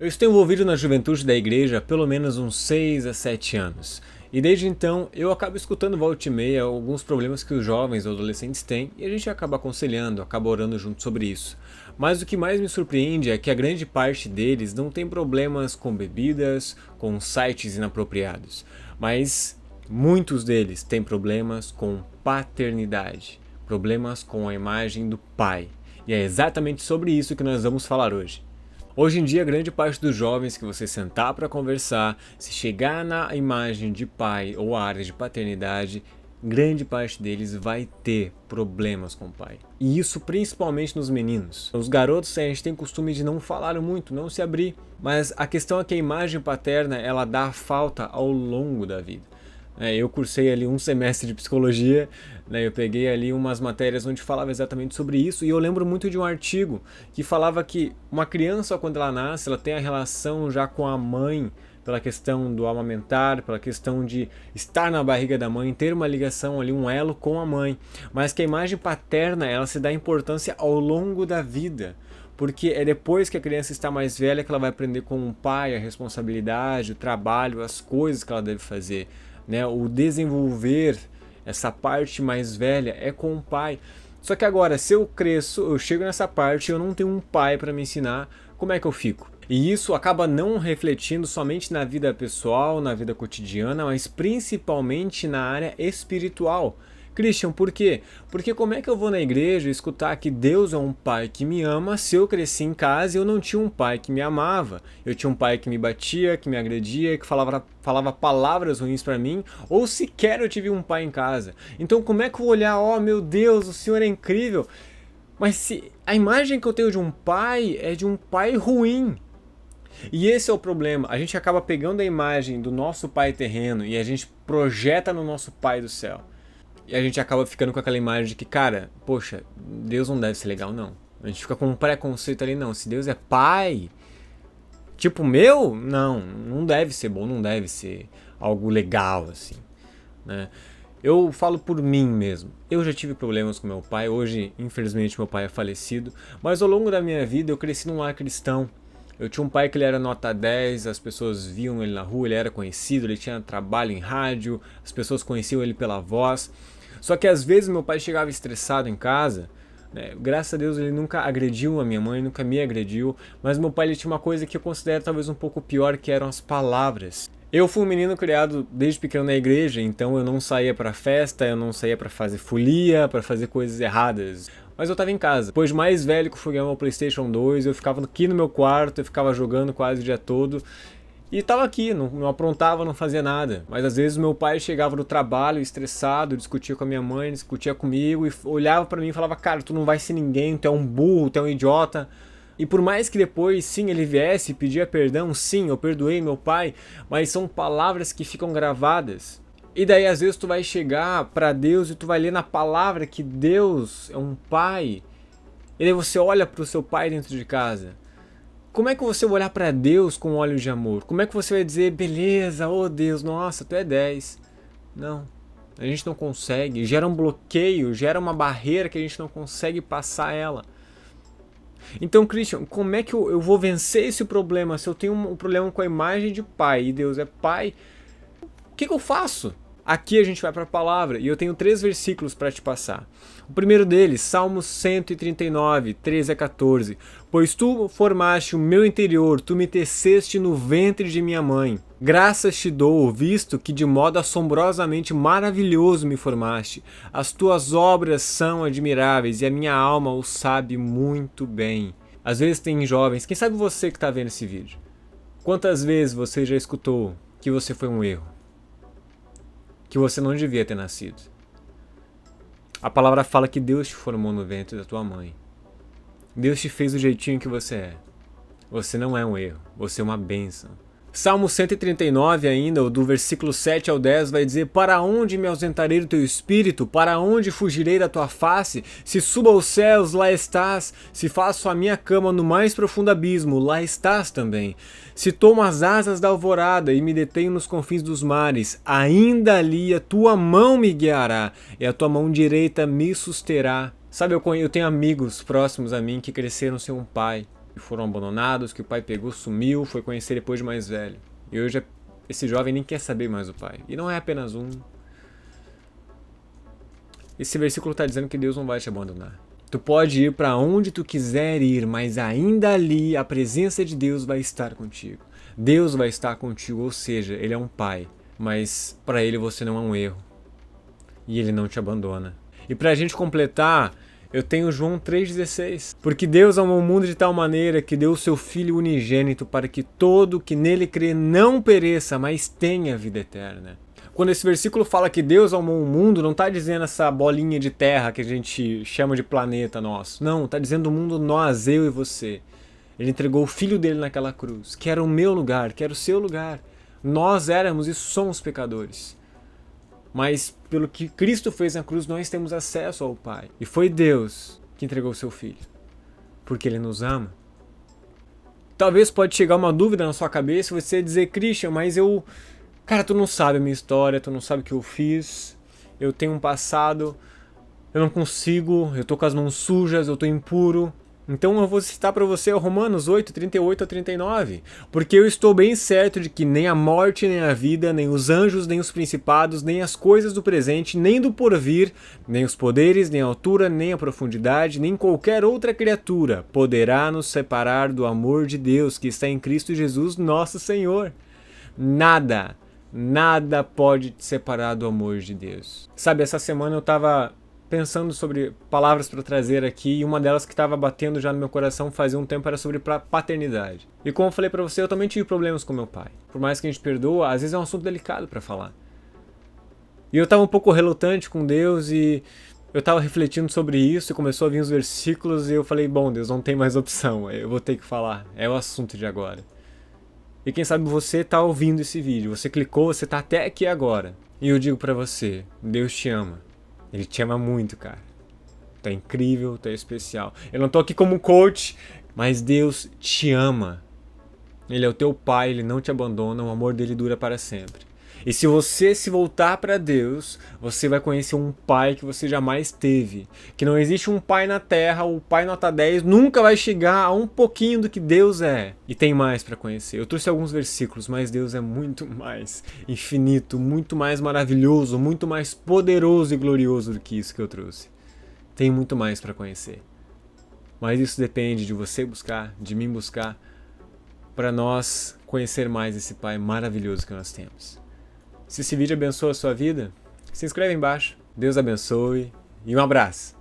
Eu estou envolvido na juventude da igreja há pelo menos uns 6 a 7 anos. E desde então eu acabo escutando volta e meia alguns problemas que os jovens ou adolescentes têm e a gente acaba aconselhando, acaba orando junto sobre isso. Mas o que mais me surpreende é que a grande parte deles não tem problemas com bebidas, com sites inapropriados. Mas muitos deles têm problemas com paternidade, problemas com a imagem do pai. E é exatamente sobre isso que nós vamos falar hoje. Hoje em dia, grande parte dos jovens que você sentar para conversar, se chegar na imagem de pai ou a área de paternidade, grande parte deles vai ter problemas com o pai. E isso principalmente nos meninos. Os garotos, a gente tem costume de não falar muito, não se abrir. Mas a questão é que a imagem paterna, ela dá falta ao longo da vida. Eu cursei ali um semestre de psicologia, eu peguei ali umas matérias onde falava exatamente sobre isso, e eu lembro muito de um artigo que falava que uma criança, quando ela nasce, ela tem a relação já com a mãe, pela questão do amamentar, pela questão de estar na barriga da mãe, ter uma ligação ali, um elo com a mãe, mas que a imagem paterna, ela se dá importância ao longo da vida. Porque é depois que a criança está mais velha que ela vai aprender com o pai a responsabilidade, o trabalho, as coisas que ela deve fazer. O desenvolver essa parte mais velha é com o pai. Só que agora, se eu cresço, eu chego nessa parte e eu não tenho um pai para me ensinar, como é que eu fico? E isso acaba não refletindo somente na vida pessoal, na vida cotidiana, mas principalmente na área espiritual. Christian, por quê? Porque como é que eu vou na igreja escutar que Deus é um pai que me ama se eu cresci em casa e eu não tinha um pai que me amava? Eu tinha um pai que me batia, que me agredia, que falava palavras ruins pra mim, ou sequer eu tive um pai em casa. Então como é que eu vou olhar, oh meu Deus, o Senhor é incrível, mas se a imagem que eu tenho de um pai é de um pai ruim? E esse é o problema, a gente acaba pegando a imagem do nosso pai terreno e a gente projeta no nosso pai do céu. E a gente acaba ficando com aquela imagem de que, cara, poxa, Deus não deve ser legal, não. A gente fica com um preconceito ali, não. Se Deus é pai, tipo meu, não deve ser bom, não deve ser algo legal, assim, né? Eu falo por mim mesmo. Eu já tive problemas com meu pai, hoje, infelizmente, meu pai é falecido, mas ao longo da minha vida eu cresci num lar cristão. Eu tinha um pai que ele era nota 10, as pessoas viam ele na rua, ele era conhecido, ele tinha trabalho em rádio, as pessoas conheciam ele pela voz. Só que às vezes meu pai chegava estressado em casa, graças a Deus ele nunca agrediu a minha mãe, nunca me agrediu, mas meu pai ele tinha uma coisa que eu considero talvez um pouco pior, que eram as palavras. Eu fui um menino criado desde pequeno na igreja, então eu não saía pra festa, eu não saía pra fazer folia, pra fazer coisas erradas. Mas eu tava em casa. Depois de mais velho que eu fui ganhar meu PlayStation 2, eu ficava aqui no meu quarto, eu ficava jogando quase o dia todo. E tava aqui, não aprontava, não fazia nada. Mas às vezes meu pai chegava do trabalho estressado, discutia com a minha mãe, discutia comigo e olhava pra mim e falava, cara, tu não vai ser ninguém, tu é um burro, tu é um idiota. E por mais que depois, sim, ele viesse e pedia perdão, sim, eu perdoei meu pai, mas são palavras que ficam gravadas. E daí às vezes tu vai chegar pra Deus e tu vai ler na palavra que Deus é um pai. E daí você olha pro seu pai dentro de casa. Como é que você vai olhar pra Deus com olhos de amor? Como é que você vai dizer, beleza, oh Deus, nossa, tu é 10? Não, a gente não consegue, gera um bloqueio, gera uma barreira que a gente não consegue passar ela. Então, Christian, como é que eu vou vencer esse problema? Se eu tenho um problema com a imagem de pai e Deus é pai, o que eu faço? Aqui a gente vai para a palavra e eu tenho 3 versículos para te passar. O primeiro deles, Salmos 139, 13 a 14. Pois tu formaste o meu interior, tu me teceste no ventre de minha mãe. Graças te dou, visto que de modo assombrosamente maravilhoso me formaste. As tuas obras são admiráveis e a minha alma o sabe muito bem. Às vezes tem jovens, quem sabe você que está vendo esse vídeo. Quantas vezes você já escutou que você foi um erro? Que você não devia ter nascido. A palavra fala que Deus te formou no ventre da tua mãe. Deus te fez do jeitinho que você é. Você não é um erro, você é uma bênção. Salmo 139 ainda, do versículo 7 ao 10, vai dizer: para onde me ausentarei do teu espírito? Para onde fugirei da tua face? Se subo aos céus, lá estás. Se faço a minha cama no mais profundo abismo, lá estás também. Se tomo as asas da alvorada e me detenho nos confins dos mares, ainda ali a tua mão me guiará e a tua mão direita me susterá. Sabe, eu tenho amigos próximos a mim que cresceram sem um pai. foram abandonados, que o pai pegou, sumiu, foi conhecer depois de mais velho. E hoje esse jovem nem quer saber mais do pai. E não é apenas um. Esse versículo está dizendo que Deus não vai te abandonar. Tu pode ir para onde tu quiser ir, mas ainda ali a presença de Deus vai estar contigo. Deus vai estar contigo, ou seja, Ele é um pai, mas para Ele você não é um erro. E Ele não te abandona. E para a gente completar, eu tenho João 3,16. Porque Deus amou o mundo de tal maneira que deu o seu Filho unigênito para que todo que nele crê não pereça, mas tenha vida eterna. Quando esse versículo fala que Deus amou o mundo, não está dizendo essa bolinha de terra que a gente chama de planeta nosso. Não, está dizendo o mundo nós, eu e você. Ele entregou o Filho dele naquela cruz, que era o meu lugar, que era o seu lugar. Nós éramos e somos pecadores. Mas pelo que Cristo fez na cruz, nós temos acesso ao Pai. E foi Deus que entregou o seu Filho, porque Ele nos ama. Talvez pode chegar uma dúvida na sua cabeça e você dizer, Christian, mas eu... Cara, tu não sabe a minha história, tu não sabe o que eu fiz, eu tenho um passado, eu não consigo, eu tô com as mãos sujas, eu tô impuro. Então eu vou citar para você Romanos 8, 38 a 39. Porque eu estou bem certo de que nem a morte, nem a vida, nem os anjos, nem os principados, nem as coisas do presente, nem do porvir, nem os poderes, nem a altura, nem a profundidade, nem qualquer outra criatura poderá nos separar do amor de Deus que está em Cristo Jesus, nosso Senhor. Nada pode te separar do amor de Deus. Sabe, essa semana eu estava pensando sobre palavras para trazer aqui e uma delas que estava batendo já no meu coração fazia um tempo era sobre paternidade. E como eu falei para você, eu também tive problemas com meu pai. Por mais que a gente perdoa, às vezes é um assunto delicado para falar. E eu estava um pouco relutante com Deus e eu estava refletindo sobre isso e começou a vir os versículos e eu falei, bom, Deus, não tem mais opção, eu vou ter que falar, é o assunto de agora. E quem sabe você está ouvindo esse vídeo, você clicou, você está até aqui agora. E eu digo para você, Deus te ama. Ele te ama muito, cara. Tu é incrível, tu é especial. Eu não tô aqui como coach, mas Deus te ama. Ele é o teu pai, Ele não te abandona, o amor dele dura para sempre. E se você se voltar para Deus, você vai conhecer um pai que você jamais teve. Que não existe um pai na terra, o pai nota 10 nunca vai chegar a um pouquinho do que Deus é. E tem mais para conhecer. Eu trouxe alguns versículos, mas Deus é muito mais infinito, muito mais maravilhoso, muito mais poderoso e glorioso do que isso que eu trouxe. Tem muito mais para conhecer. Mas isso depende de você buscar, de mim buscar, para nós conhecer mais esse pai maravilhoso que nós temos. Se esse vídeo abençoa a sua vida, se inscreve aí embaixo. Deus abençoe e um abraço.